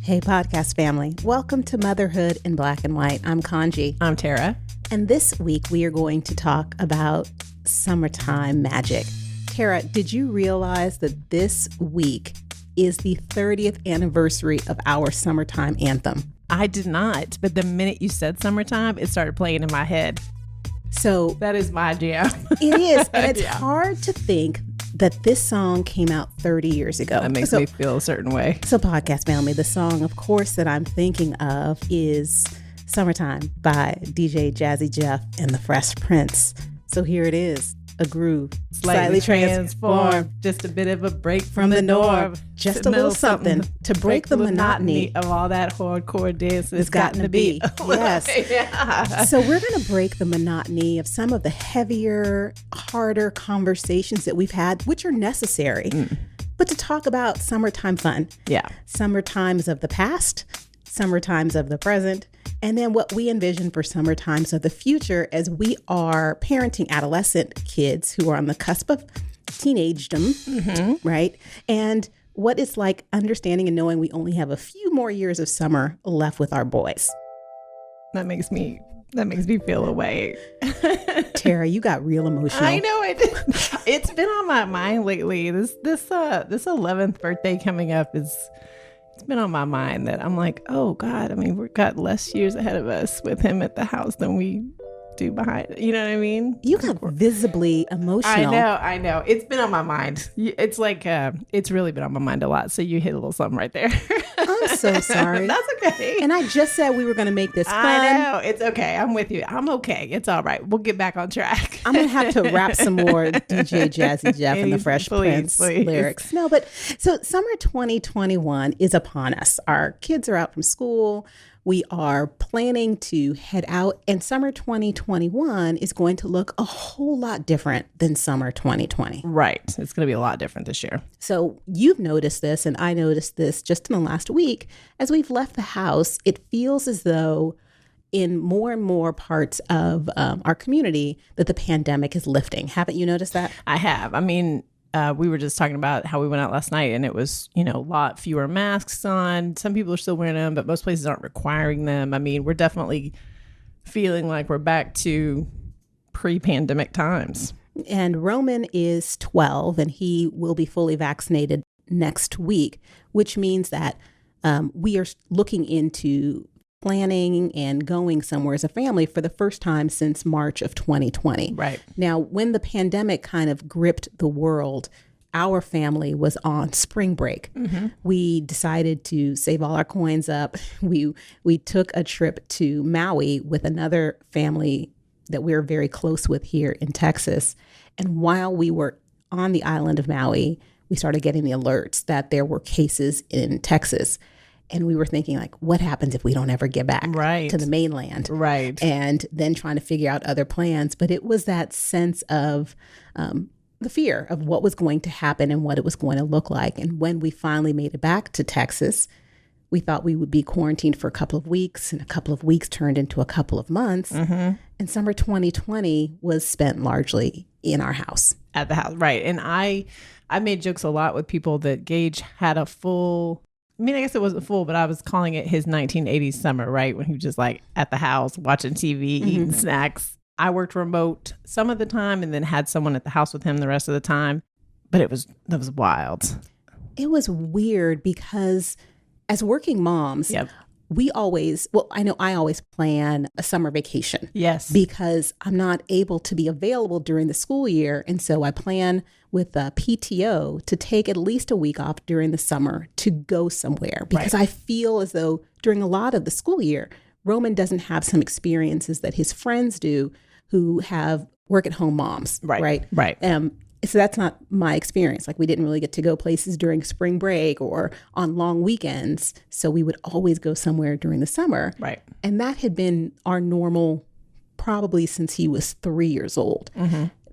Hey, podcast family. Welcome to Motherhood in Black and White. I'm Kaanji. I'm Tara. And this week we are going to talk about summertime magic. Tara, did you realize that this week is the 30th anniversary of our summertime anthem? I did not, but the minute you said summertime, it started playing in my head. So that is my jam. It is. And it's hard to think that this song came out 30 years ago. That makes me feel a certain way. So podcast family, the song, of course, that I'm thinking of is Summertime by DJ Jazzy Jeff and the Fresh Prince. So here it is, a groove, slightly transformed, just a bit of a break from the norm, just a little something to break the monotony of all that hardcore dance it's gotten to be. Yes. Yeah. So we're going to break the monotony of some of the heavier, harder conversations that we've had, which are necessary, but to talk about summertime fun. Yeah. Summertimes of the past, summertimes of the present, and then what we envision for summertimes of the future as we are parenting adolescent kids who are on the cusp of teenagedom, right? And what it's like understanding and knowing we only have a few more years of summer left with our boys. That makes me feel away. Tara, you got real emotional. I know it. It's been on my mind lately. This 11th birthday coming up it's been on my mind that I'm like, oh God, I mean, we've got less years ahead of us with him at the house than we do behind. You know what I mean? You got visibly emotional. I know. It's been on my mind. It's like, it's really been on my mind a lot. So you hit a little something right there. I'm so sorry. That's okay. And I just said we were going to make this fun. I know. It's okay. I'm with you. I'm okay. It's all right. We'll get back on track. I'm going to have to rap some more DJ Jazzy Jeff and the Fresh Prince lyrics. No, but so summer 2021 is upon us. Our kids are out from school. We are planning to head out, and summer 2021 is going to look a whole lot different than summer 2020. Right. It's going to be a lot different this year. So you've noticed this, and I noticed this just in the last week. As we've left the house, it feels as though in more and more parts of our community that the pandemic is lifting. Haven't you noticed that? I have. I mean, we were just talking about how we went out last night and it was, a lot fewer masks on. Some people are still wearing them, but most places aren't requiring them. I mean, we're definitely feeling like we're back to pre-pandemic times. And Roman is 12 and he will be fully vaccinated next week, which means that we are looking into planning and going somewhere as a family for the first time since March of 2020. Right. Now, when the pandemic kind of gripped the world, our family was on spring break. We decided to save all our coins up. We took a trip to Maui with another family that we're very close with here in Texas. And while we were on the island of Maui, we started getting the alerts that there were cases in Texas. And we were thinking, like, what happens if we don't ever get back to the mainland? Right. And then trying to figure out other plans. But it was that sense of the fear of what was going to happen and what it was going to look like. And when we finally made it back to Texas, we thought we would be quarantined for a couple of weeks, and a couple of weeks turned into a couple of months. And summer 2020 was spent largely in our house. At the house, right. And I made jokes a lot with people that Gage had a full... I mean, I guess it wasn't full, but I was calling it his 1980s summer, right? When he was just like at the house, watching TV, eating snacks. I worked remote some of the time and then had someone at the house with him the rest of the time. But that was wild. It was weird because as working moms, we always, I always plan a summer vacation. Yes. Because I'm not able to be available during the school year. And so I plan with PTO to take at least a week off during the summer to go somewhere. Because I feel as though during a lot of the school year, Roman doesn't have some experiences that his friends do who have work at home moms. Right. So that's not my experience. Like, we didn't really get to go places during spring break or on long weekends. So we would always go somewhere during the summer. Right. And that had been our normal probably since he was 3 years old.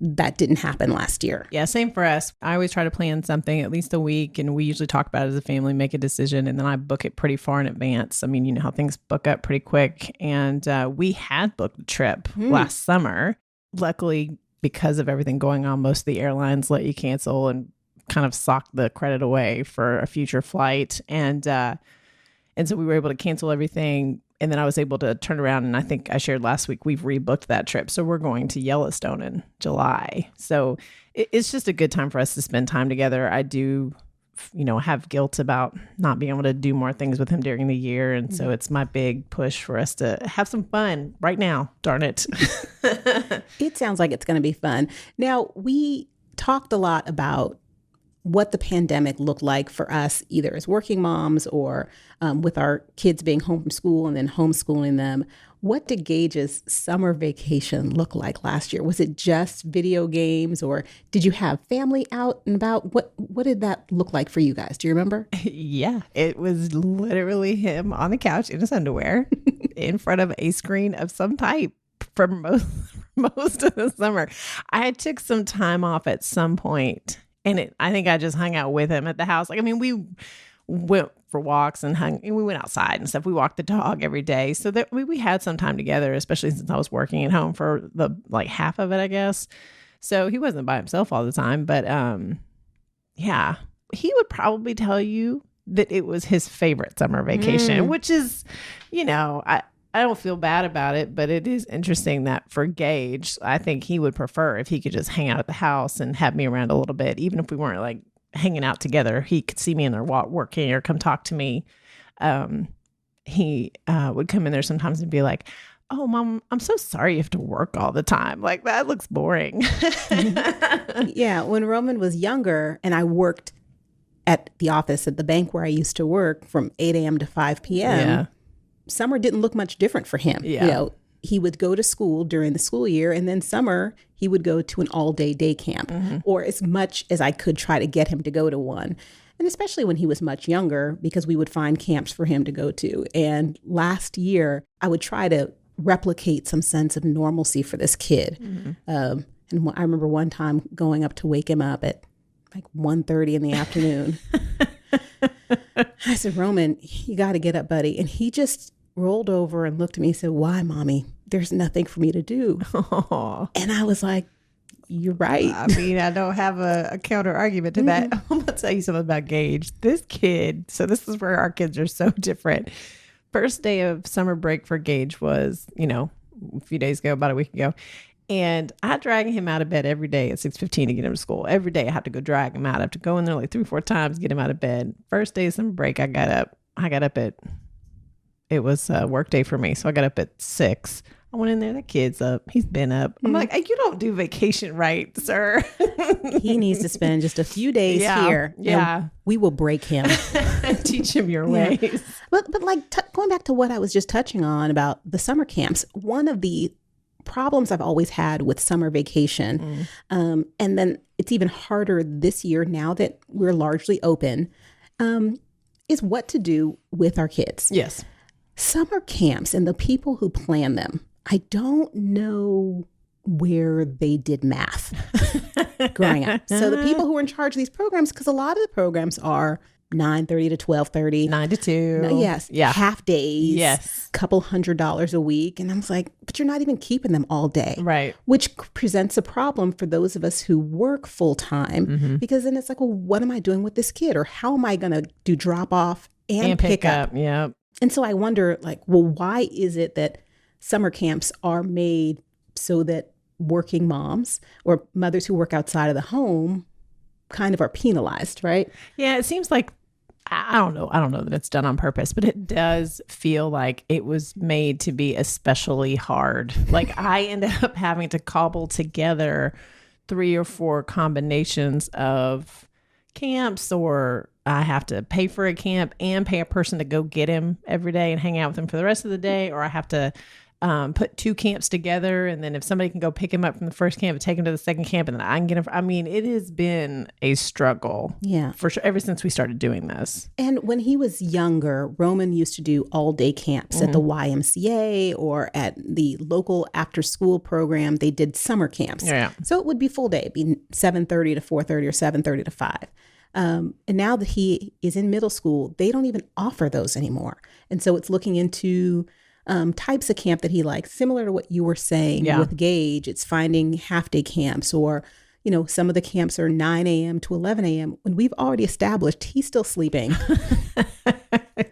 That didn't happen last year. Yeah, same for us. I always try to plan something at least a week, and we usually talk about it as a family, make a decision, and then I book it pretty far in advance. I mean, you know how things book up pretty quick. And we had booked a trip last summer. Luckily, because of everything going on, most of the airlines let you cancel and kind of sock the credit away for a future flight. And And so we were able to cancel everything. And then I was able to turn around, and I think I shared last week, we've rebooked that trip. So we're going to Yellowstone in July. So it's just a good time for us to spend time together. I do, have guilt about not being able to do more things with him during the year. And so it's my big push for us to have some fun right now. Darn it. It sounds like it's going to be fun. Now, we talked a lot about what the pandemic looked like for us, either as working moms or with our kids being home from school and then homeschooling them. What did Gage's summer vacation look like last year? Was it just video games, or did you have family out and about? What did that look like for you guys? Do you remember? Yeah, it was literally him on the couch in his underwear in front of a screen of some type for most of the summer. I took some time off at some point. And I think I just hung out with him at the house. We went for walks and we went outside and stuff. We walked the dog every day. So that we had some time together, especially since I was working at home for the half of it, I guess. So he wasn't by himself all the time. But yeah, he would probably tell you that it was his favorite summer vacation, which is, I don't feel bad about it, but it is interesting that for Gage, I think he would prefer if he could just hang out at the house and have me around a little bit. Even if we weren't hanging out together, he could see me in there working or come talk to me. He would come in there sometimes and be like, "Oh, Mom, I'm so sorry you have to work all the time. That looks boring." Yeah, when Roman was younger and I worked at the office at the bank where I used to work from 8 a.m. to 5 p.m., yeah. Summer didn't look much different for him. Yeah. He would go to school during the school year, and then summer he would go to an all-day day camp, or as much as I could try to get him to go to one. And especially when he was much younger, because we would find camps for him to go to. And last year, I would try to replicate some sense of normalcy for this kid. And I remember one time going up to wake him up at 1:30 in the afternoon. I said, "Roman, you got to get up, buddy." And he just rolled over and looked at me and said, "Why, Mommy? There's nothing for me to do." Aww. And I was like, "You're right." I don't have a counter argument to that. I'm going to tell you something about Gage. This kid, so this is where our kids are so different. First day of summer break for Gage was, a few days ago, about a week ago. And I drag him out of bed every day at 6:15 to get him to school. Every day I have to go drag him out. I have to go in there 3 or 4 times, get him out of bed. First day of summer break, I got up at, it was a work day for me. So I got up at 6. I went in there, the kid's up. He's been up. I'm like, "You don't do vacation right, sir." He needs to spend just a few days here. Yeah. We will break him. Teach him your ways. But going back to what I was just touching on about the summer camps, one of the problems I've always had with summer vacation, and then it's even harder this year now that we're largely open, is what to do with our kids. Yes. Summer camps and the people who plan them, I don't know where they did math growing up. So the people who are in charge of these programs, because a lot of the programs are 9:30 to 12:30, 9 to 2. Yes. Yeah. Half days. Yes. Couple $100 a week. And I was like, but you're not even keeping them all day. Right. Which presents a problem for those of us who work full time, because then it's like, well, what am I doing with this kid? Or how am I going to do drop off and pick up? Yeah. And so I wonder, why is it that summer camps are made so that working moms or mothers who work outside of the home kind of are penalized, right? Yeah, it seems like, I don't know that it's done on purpose, but it does feel like it was made to be especially hard. I ended up having to cobble together 3 or 4 combinations of camps, or I have to pay for a camp and pay a person to go get him every day and hang out with him for the rest of the day, or I have to put 2 camps together, and then if somebody can go pick him up from the first camp and take him to the second camp, and then I can get him. It has been a struggle, for sure, ever since we started doing this. And when he was younger, Roman used to do all-day camps at the YMCA or at the local after-school program. They did summer camps, so it would be full day, it'd be 7:30 to 4:30 or 7:30 to 5. And now that he is in middle school, they don't even offer those anymore, and so it's looking into types of camp that he likes, similar to what you were saying with Gage. It's finding half-day camps, or, some of the camps are 9 a.m. to 11 a.m. when we've already established he's still sleeping.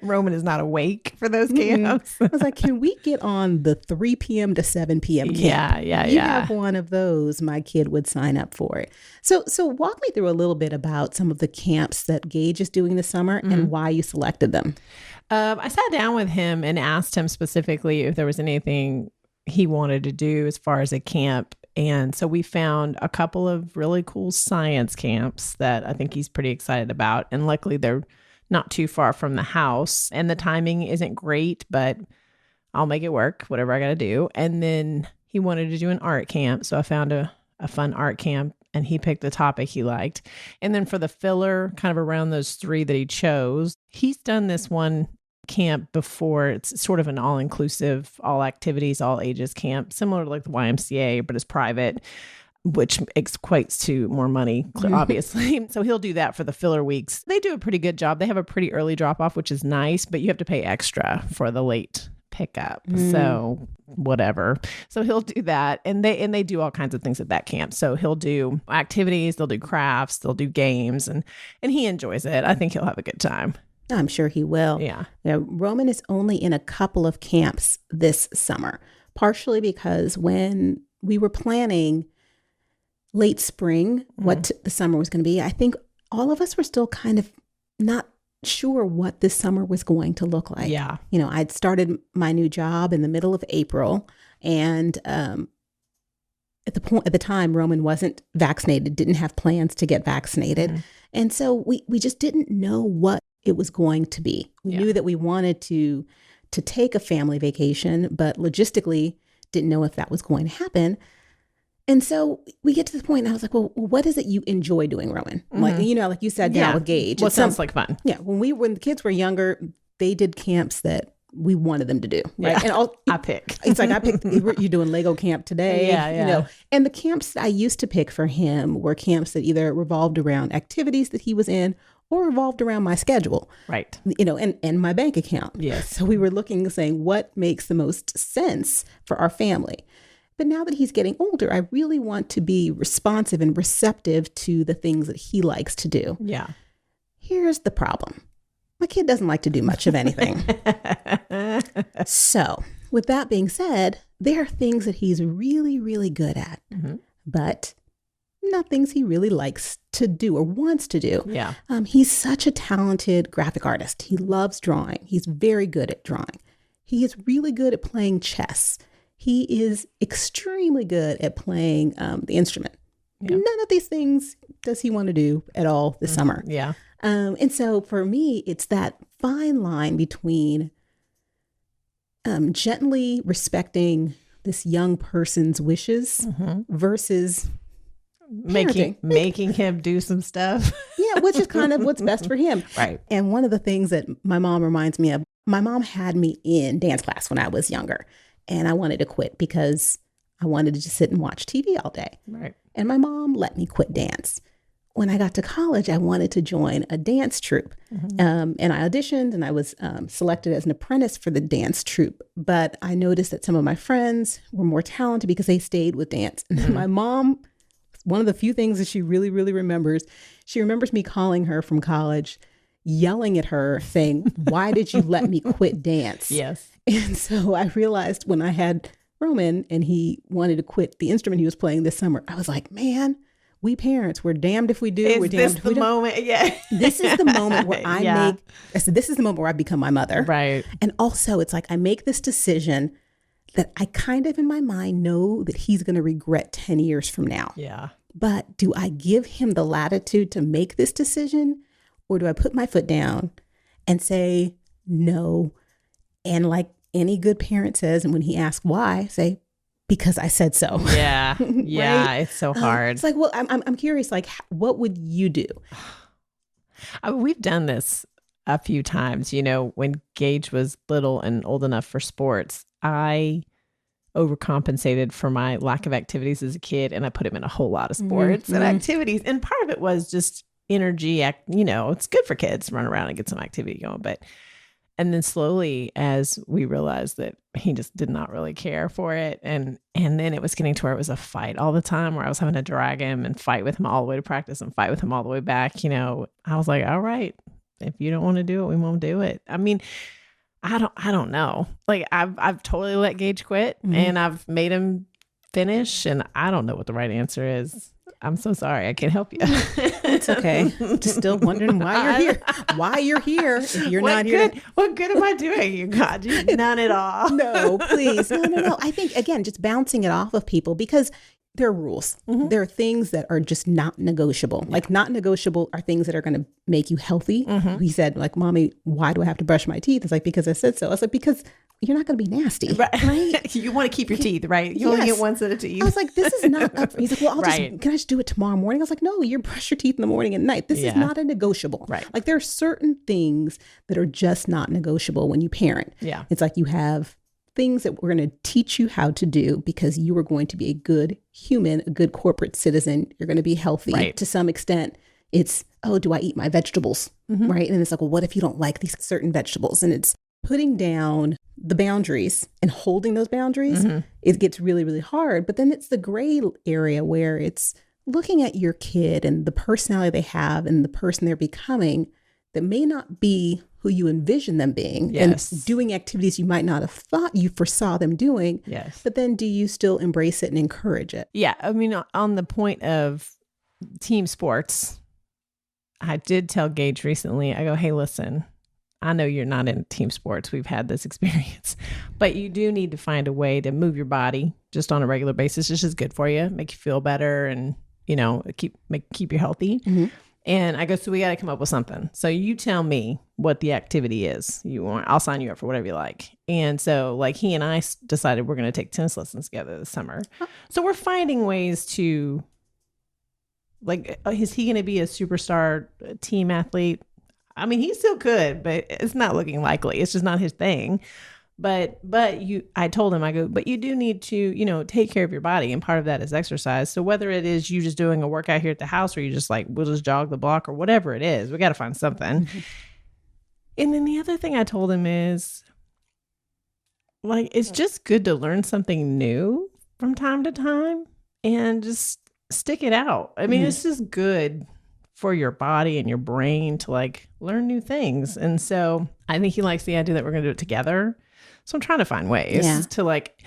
Roman is not awake for those camps. I was like, can we get on the 3 p.m. to 7 p.m. camp? You have one of those, my kid would sign up for it. So walk me through a little bit about some of the camps that Gage is doing this summer and why you selected them. I sat down with him and asked him specifically if there was anything he wanted to do as far as a camp. And so we found a couple of really cool science camps that I think he's pretty excited about. And luckily they're not too far from the house, and the timing isn't great, but I'll make it work, whatever I got to do. And then he wanted to do an art camp. So I found a fun art camp, and he picked the topic he liked. And then for the filler, kind of around those 3 that he chose, he's done this one camp before. It's sort of an all-inclusive, all activities, all ages camp, similar to like the YMCA, but it's private, which equates to more money, obviously. So he'll do that for the filler weeks. They do a pretty good job. They have a pretty early drop off, which is nice, but you have to pay extra for the late pickup. So whatever. So he'll do that. And they do all kinds of things at that camp. So he'll do activities, they'll do crafts, they'll do games, and he enjoys it. I think he'll have a good time. I'm sure he will. Yeah. Now, Roman is only in a couple of camps this summer, partially because when we were planning late spring, what the summer was going to be, I think all of us were still kind of not sure what this summer was going to look like. Yeah. You know, I'd started my new job in the middle of April, and at the time, Roman wasn't vaccinated, didn't have plans to get vaccinated. And so we just didn't know what it was going to be. We knew that we wanted to take a family vacation, but logistically didn't know if that was going to happen. And so we get to the point, and I was like, well, what is it you enjoy doing, Roman? Like, you know, like you sat down with Gage. Well, it sounds like fun. Yeah. When the kids were younger, they did camps that we wanted them to do. Right. Yeah. And I pick. It's like, I picked, you're doing Lego camp today. You know, and the camps I used to pick for him were camps that either revolved around activities that he was in or revolved around my schedule. Right. You know, and my bank account. Yes. So we were looking, saying what makes the most sense for our family. But now that he's getting older, I really want to be responsive and receptive to the things that he likes to do. Yeah. Here's the problem. My kid doesn't like to do much of anything. So with that being said, there are things that he's really, really good at, but not things he really likes to do or wants to do. Yeah. He's such a talented graphic artist. He loves drawing. He's very good at drawing. He is really good at playing chess. He is extremely good at playing the instrument. Yeah. None of these things does he want to do at all this summer. Yeah. And so for me, it's that fine line between gently respecting this young person's wishes versus making him do some stuff. Yeah, which is kind of what's best for him. Right. And one of the things that my mom reminds me of, my mom had me in dance class when I was younger, and I wanted to quit because I wanted to just sit and watch TV all day. Right. And my mom let me quit dance. When I got to college, I wanted to join a dance troupe. And I auditioned, and I was selected as an apprentice for the dance troupe. But I noticed that some of my friends were more talented because they stayed with dance. And my mom, one of the few things that she really, really remembers, she remembers me calling her from college, yelling at her, saying, "Why did you let me quit dance?" Yes. And so I realized when I had Roman and he wanted to quit the instrument he was playing this summer, I was like, man, we parents, we're damned if we do. We're damned if we don't. Moment? Yeah. This is the moment where I said, this is the moment where I become my mother. Right. And also it's like I make this decision that I kind of in my mind know that he's going to regret 10 years from now. Yeah. But do I give him the latitude to make this decision, or do I put my foot down and say no? And like any good parent says, and when he asks why, say, because I said so. Yeah. Yeah. Right? It's so hard. It's like, well, I'm curious, like, what would you do? We've done this a few times. You know, when Gage was little and old enough for sports, I overcompensated for my lack of activities as a kid, and I put him in a whole lot of sports and activities. And part of it was just energy. You know, it's good for kids to run around and get some activity going. And then slowly, as we realized that he just did not really care for it, and then it was getting to where it was a fight all the time, where I was having to drag him and fight with him all the way to practice and fight with him all the way back. You know, I was like, all right, if you don't want to do it, we won't do it. I mean, I don't know. Like I've totally let Gage quit and I've made him finish, and I don't know what the right answer is. I'm so sorry. I can't help you. It's okay. Just still wondering why you're here. Why you're here if you're not here. What good am I doing you, Kaanji? None at all. No, please. No. I think, again, just bouncing it off of people, because there are rules. There are things that are just not negotiable. Like, not negotiable are things that are going to make you healthy. He said, like, Mommy, why do I have to brush my teeth? It's like, because I said so. I was like, because you're not going to be nasty. Right? You want to keep your teeth, right? You only get one set of teeth. I was like, this is not up. He's like, well, can I just do it tomorrow morning? I was like, no, you brush your teeth in the morning and night. This is not a negotiable. Right. Like, there are certain things that are just not negotiable when you parent. Yeah. It's like, you have things that we're going to teach you how to do because you are going to be a good human, a good corporate citizen. You're going to be healthy. Right. To some extent, it's, oh, do I eat my vegetables? Right. And it's like, well, what if you don't like these certain vegetables? And it's putting down the boundaries and holding those boundaries. It gets really, really hard. But then it's the gray area where it's looking at your kid and the personality they have and the person they're becoming that may not be who you envision them being, and doing activities you might not have thought you foresaw them doing. Yes. But then do you still embrace it and encourage it? Yeah. I mean, on the point of team sports, I did tell Gage recently, I go, hey, listen, I know you're not in team sports. We've had this experience, but you do need to find a way to move your body just on a regular basis. It's just good for you, make you feel better, and, you know, keep you healthy. And I go, so we got to come up with something. So you tell me what the activity is you want. I'll sign you up for whatever you like. And so, like, he and I decided we're going to take tennis lessons together this summer. So we're finding ways to, like, is he going to be a superstar team athlete? I mean, he still could, but it's not looking likely. It's just not his thing. But I told him, I go, but you do need to, you know, take care of your body. And part of that is exercise. So whether it is you just doing a workout here at the house, or you just like, we'll just jog the block, or whatever it is, we got to find something. And then the other thing I told him is, like, it's just good to learn something new from time to time and just stick it out. I mean, it's just good for your body and your brain to, like, learn new things. And so I think he likes the idea that we're going to do it together. So I'm trying to find ways to, like,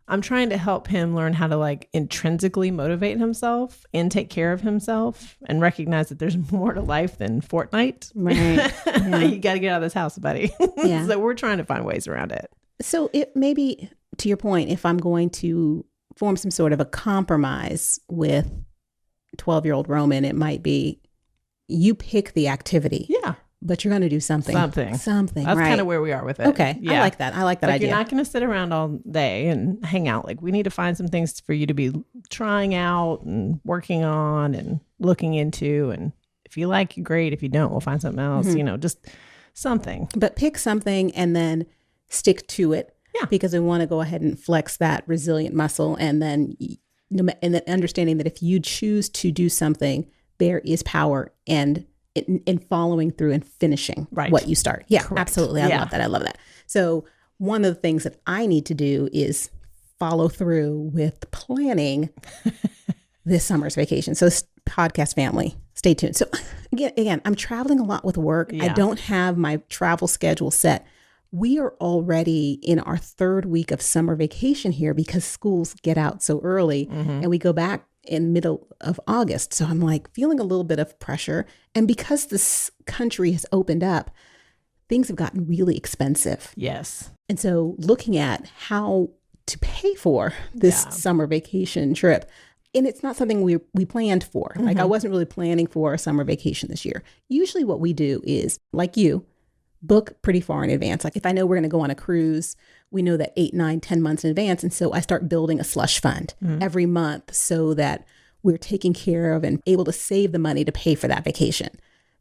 I'm trying to help him learn how to, like, intrinsically motivate himself and take care of himself and recognize that there's more to life than Fortnite. Right. Yeah. You got to get out of this house, buddy. Yeah. So we're trying to find ways around it. So it maybe, to your point, if I'm going to form some sort of a compromise with 12-year-old Roman, it might be you pick the activity. Yeah. But you're going to do something. That's right. Kind of where we are with it. Okay. Yeah. I like that idea. You're not going to sit around all day and hang out. Like, we need to find some things for you to be trying out and working on and looking into. And if you like, great. If you don't, we'll find something else, you know, just something. But pick something and then stick to it. Yeah. Because we want to go ahead and flex that resilient muscle. And then understanding that if you choose to do something, there is power and in following through and finishing what you start. Yeah, correct. Absolutely. I love that. So one of the things that I need to do is follow through with planning this summer's vacation. So podcast family, stay tuned. So again, I'm traveling a lot with work. I don't have my travel schedule set. We are already in our third week of summer vacation here because schools get out so early and we go back in middle of August. So I'm like feeling a little bit of pressure. And because this country has opened up, things have gotten really expensive. Yes. And so looking at how to pay for this summer vacation trip, and it's not something we planned for. Like, I wasn't really planning for a summer vacation this year. Usually what we do is, like you, book pretty far in advance. Like, if I know we're going to go on a cruise, we know that 8, 9, 10 months in advance. And so I start building a slush fund every month so that we're taking care of and able to save the money to pay for that vacation.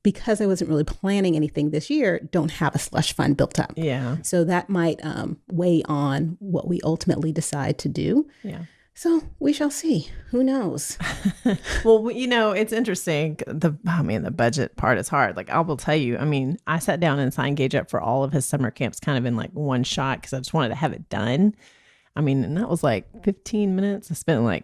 Because I wasn't really planning anything this year, don't have a slush fund built up. Yeah. So that might weigh on what we ultimately decide to do. Yeah. So we shall see. Who knows? Well, you know, it's interesting. The budget part is hard. Like, I will tell you, I mean, I sat down and signed Gage up for all of his summer camps kind of in like one shot because I just wanted to have it done. I mean, and that was like 15 minutes. I spent like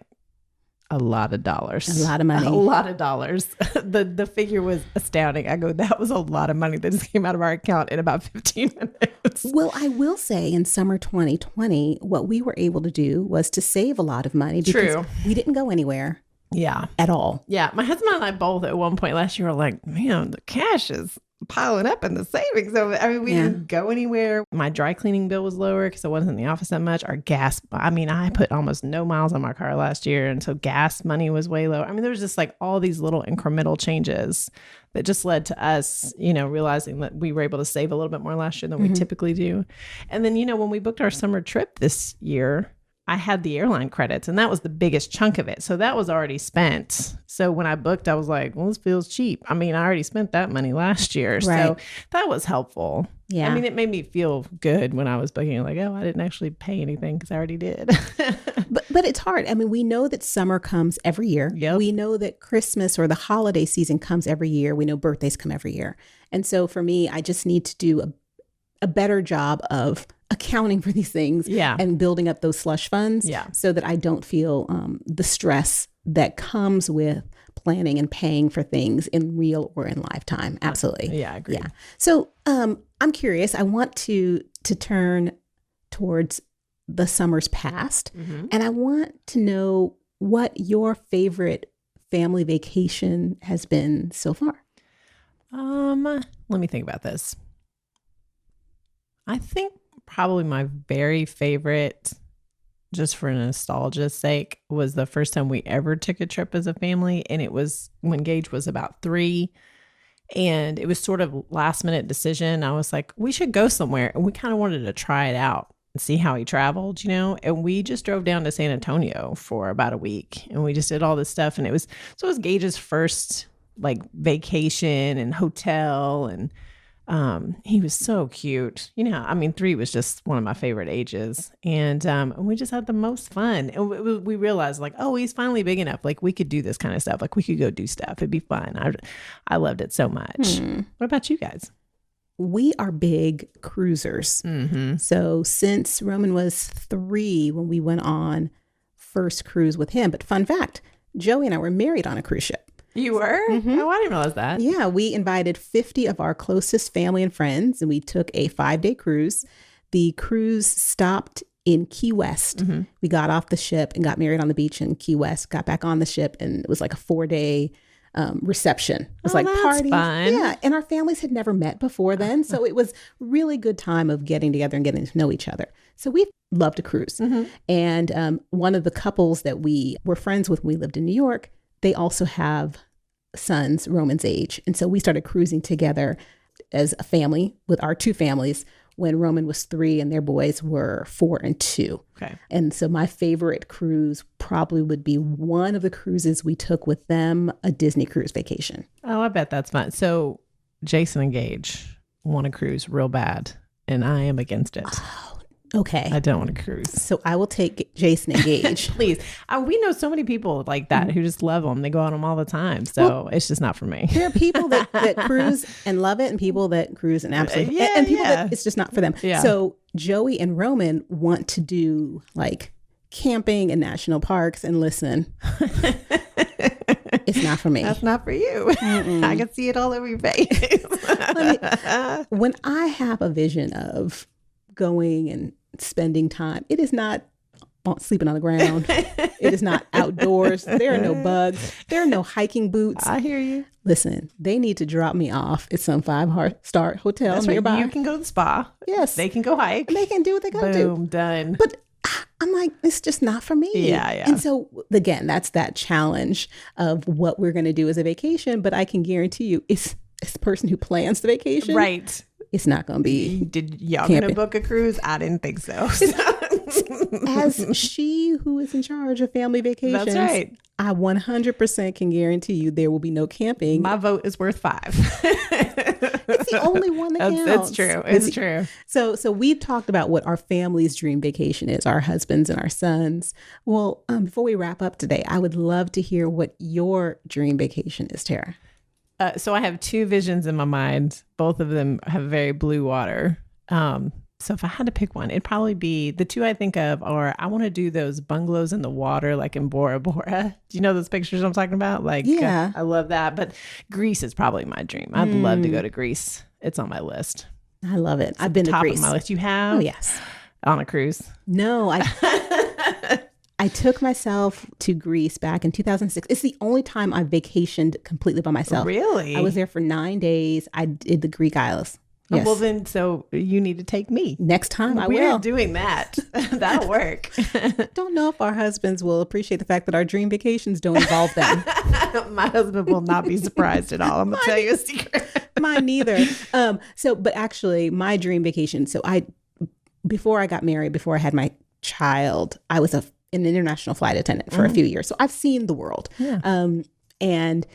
a lot of dollars. A lot of money. A lot of dollars. The figure was astounding. I go, that was a lot of money that just came out of our account in about 15 minutes. Well, I will say in summer 2020, what we were able to do was to save a lot of money because True. we didn't go anywhere. Yeah. At all. Yeah. My husband and I both at one point last year were like, man, the cash is piling up in the savings. So, I mean, we didn't go anywhere. My dry cleaning bill was lower because I wasn't in the office that much. Our gas, I mean, I put almost no miles on my car last year. And so gas money was way low. I mean, there was just like all these little incremental changes that just led to us, you know, realizing that we were able to save a little bit more last year than we typically do. And then, you know, when we booked our summer trip this year, I had the airline credits and that was the biggest chunk of it. So that was already spent. So when I booked, I was like, well, this feels cheap. I mean, I already spent that money last year. Right. So that was helpful. Yeah. I mean, it made me feel good when I was booking, like, oh, I didn't actually pay anything because I already did. but it's hard. I mean, we know that summer comes every year. Yep. We know that Christmas or the holiday season comes every year. We know birthdays come every year. And so for me, I just need to do a better job of accounting for these things and building up those slush funds so that I don't feel the stress that comes with planning and paying for things in real or in lifetime. Absolutely. Yeah, I agree. Yeah. So I'm curious. I want to turn towards the summers past, and I want to know what your favorite family vacation has been so far. Let me think about this. I think probably my very favorite, just for nostalgia's sake, was the first time we ever took a trip as a family. And it was when Gage was about 3. And it was sort of last minute decision. I was like, we should go somewhere. And we kind of wanted to try it out and see how he traveled, you know? And we just drove down to San Antonio for about a week. And we just did all this stuff. And it was Gage's first like vacation and hotel, and he was so cute. You know, I mean, 3 was just one of my favorite ages. And we just had the most fun. And we realized like, oh, he's finally big enough. Like we could do this kind of stuff. Like we could go do stuff. It'd be fun. I loved it so much. What about you guys? We are big cruisers. So since Roman was 3 when we went on first cruise with him, but fun fact, Joey and I were married on a cruise ship. You were? Oh, I didn't realize that. Yeah, we invited 50 of our closest family and friends, and we took a 5-day cruise. The cruise stopped in Key West. We got off the ship and got married on the beach in Key West, got back on the ship, and it was like a 4-day reception. It was like party. Fun. Yeah, and our families had never met before then, so it was really good time of getting together and getting to know each other. So we loved to cruise. And one of the couples that we were friends with when we lived in New York, they also have sons Roman's age. And so we started cruising together as a family with our 2 families when Roman was 3 and their boys were 4 and 2. Okay. And so my favorite cruise probably would be one of the cruises we took with them, a Disney cruise vacation. Oh, I bet that's fun. So Jason and Gage want to cruise real bad, and I am against it. Okay. I don't want to cruise. So I will take Jason and Gage. Please. We know so many people like that who just love them. They go on them all the time. So it's just not for me. There are people that cruise and love it, and people that cruise and absolutely, and people that it's just not for them. Yeah. So Joey and Roman want to do like camping and national parks, and listen, it's not for me. That's not for you. I can see it all over your face. When I have a vision of going and spending time, it is not sleeping on the ground. It is not outdoors. There are no bugs. There are no hiking boots. I hear you. Listen, they need to drop me off at some 5-star hotel That's nearby. Right. You can go to the spa. Yes. They can go hike. And they can do what they gotta do. Boom, done. But I'm like, it's just not for me. Yeah. And so again, that's that challenge of what we're going to do as a vacation. But I can guarantee you, it's the person who plans the vacation. Right. It's not going to be. Did y'all going to book a cruise? I didn't think so. As she who is in charge of family vacations, that's right. I 100% can guarantee you there will be no camping. My vote is worth 5. It's the only one that counts. That's true. It's true. So we've talked about what our family's dream vacation is, our husbands and our sons. Well, before we wrap up today, I would love to hear what your dream vacation is, Tara. So I have 2 visions in my mind. Both of them have very blue water. So if I had to pick one, it'd probably be the two I think of are I want to do those bungalows in the water, like in Bora Bora. Do you know those pictures I'm talking about? Like, yeah, I love that. But Greece is probably my dream. I'd love to go to Greece. It's on my list. I love it. I've been to Top Greece. of my list. You have? Oh, yes. On a cruise? No, I took myself to Greece back in 2006. It's the only time I vacationed completely by myself. Really? I was there for 9 days. I did the Greek Isles. Yes. Well, then, so you need to take me. Next time I We're will. doing that. That'll work. Don't know if our husbands will appreciate the fact that our dream vacations don't involve them. My husband will not be surprised at all. I'm going to tell you a secret. Mine neither. But actually my dream vacation. So before I got married, before I had my child, I was an international flight attendant for a few years. So I've seen the world. Yeah. And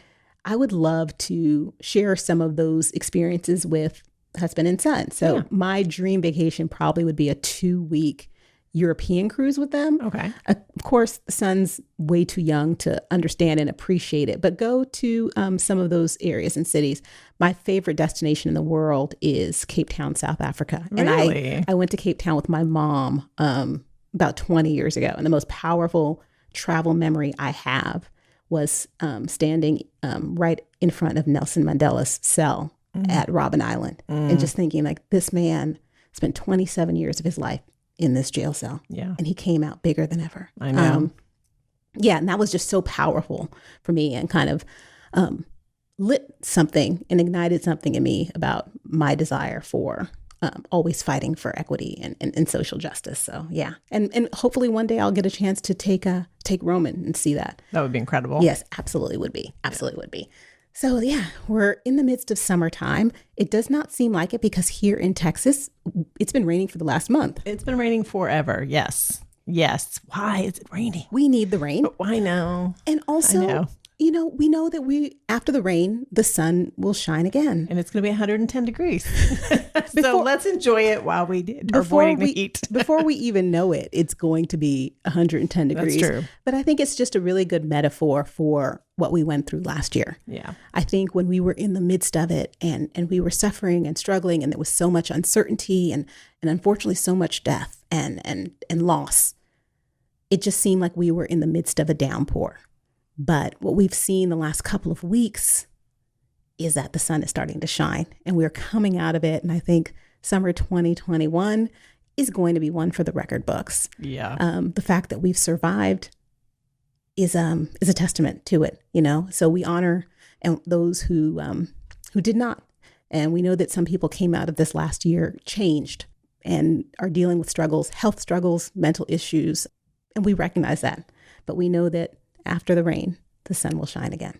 I would love to share some of those experiences with husband and son. So my dream vacation probably would be a 2-week European cruise with them. Okay. Of course, the son's way too young to understand and appreciate it, but go to some of those areas and cities. My favorite destination in the world is Cape Town, South Africa. Really? And I went to Cape Town with my mom about 20 years ago. And the most powerful travel memory I have was standing right in front of Nelson Mandela's cell at Robben Island and just thinking like, this man spent 27 years of his life in this jail cell. Yeah. And he came out bigger than ever. I know. And that was just so powerful for me and kind of lit something and ignited something in me about my desire for always fighting for equity and social justice. So yeah. And hopefully one day I'll get a chance to take Roman and see that. That would be incredible. Yes, absolutely would be. Absolutely would be. So yeah, we're in the midst of summertime. It does not seem like it because here in Texas, it's been raining for the last month. It's been raining forever. Yes. Yes. Why is it raining? We need the rain. I know. And also, I know. We know that after the rain, the sun will shine again. And it's going to be 110 degrees. So let's enjoy it while we are avoiding the heat. Before we even know it, it's going to be 110 degrees. That's true. But I think it's just a really good metaphor for what we went through last year. Yeah. I think when we were in the midst of it and we were suffering and struggling and there was so much uncertainty and unfortunately so much death and loss, it just seemed like we were in the midst of a downpour. But what we've seen the last couple of weeks is that the sun is starting to shine and we're coming out of it. And I think summer 2021 is going to be one for the record books. Yeah. The fact that we've survived is a testament to it, So we honor those who did not. And we know that some people came out of this last year changed and are dealing with struggles, health struggles, mental issues. And we recognize that. But we know that after the rain, the sun will shine again.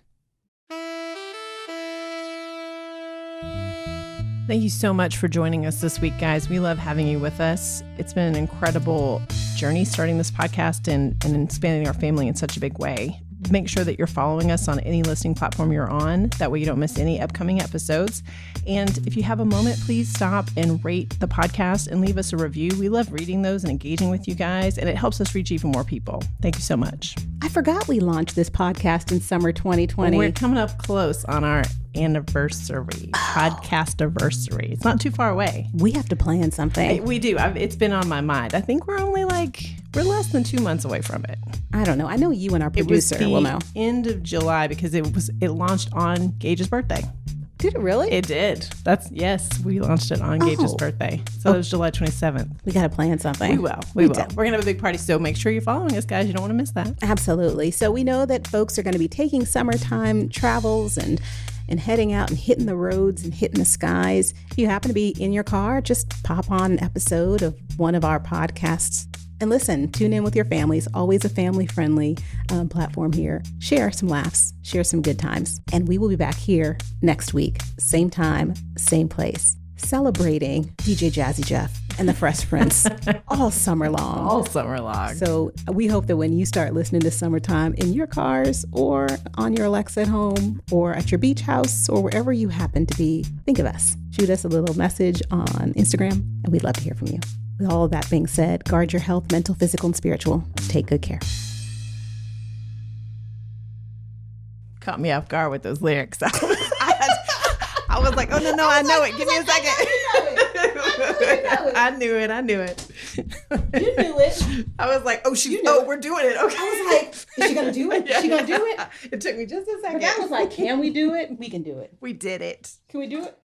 Thank you so much for joining us this week, guys. We love having you with us. It's been an incredible journey starting this podcast and expanding our family in such a big way. Make sure that you're following us on any listening platform you're on. That way you don't miss any upcoming episodes. And if you have a moment, please stop and rate the podcast and leave us a review. We love reading those and engaging with you guys, and it helps us reach even more people. Thank you so much. I forgot we launched this podcast in summer 2020. We're coming up close on our anniversary, podcast anniversary. It's not too far away. We have to plan something. We do. It's been on my mind. I think we're only we're less than 2 months away from it. I don't know. I know you and our producer will know. End of July because it launched on Gage's birthday. Did it really? It did. Yes, we launched it on Gage's birthday. So it was July 27th. We got to plan something. We will. We're going to have a big party. So make sure you're following us, guys. You don't want to miss that. Absolutely. So we know that folks are going to be taking summertime travels and heading out and hitting the roads and hitting the skies. If you happen to be in your car, just pop on an episode of one of our podcasts and listen. Tune in with your families. Always a family-friendly platform here. Share some laughs. Share some good times. And we will be back here next week. Same time, same place. Celebrating DJ Jazzy Jeff and the Fresh Prince all summer long. All summer long. So we hope that when you start listening to Summertime in your cars or on your Alexa at home or at your beach house or wherever you happen to be, think of us. Shoot us a little message on Instagram and we'd love to hear from you. With all of that being said, guard your health, mental, physical, and spiritual. Take good care. Caught me off guard with those lyrics. I I was like, oh, no, I know it. Give me a second. I knew it. You knew it. I was like, we're doing it. Okay. I was like, is she going to do it? Is she going to do it? It took me just a second. But I was like, can we do it? We can do it. We did it. Can we do it?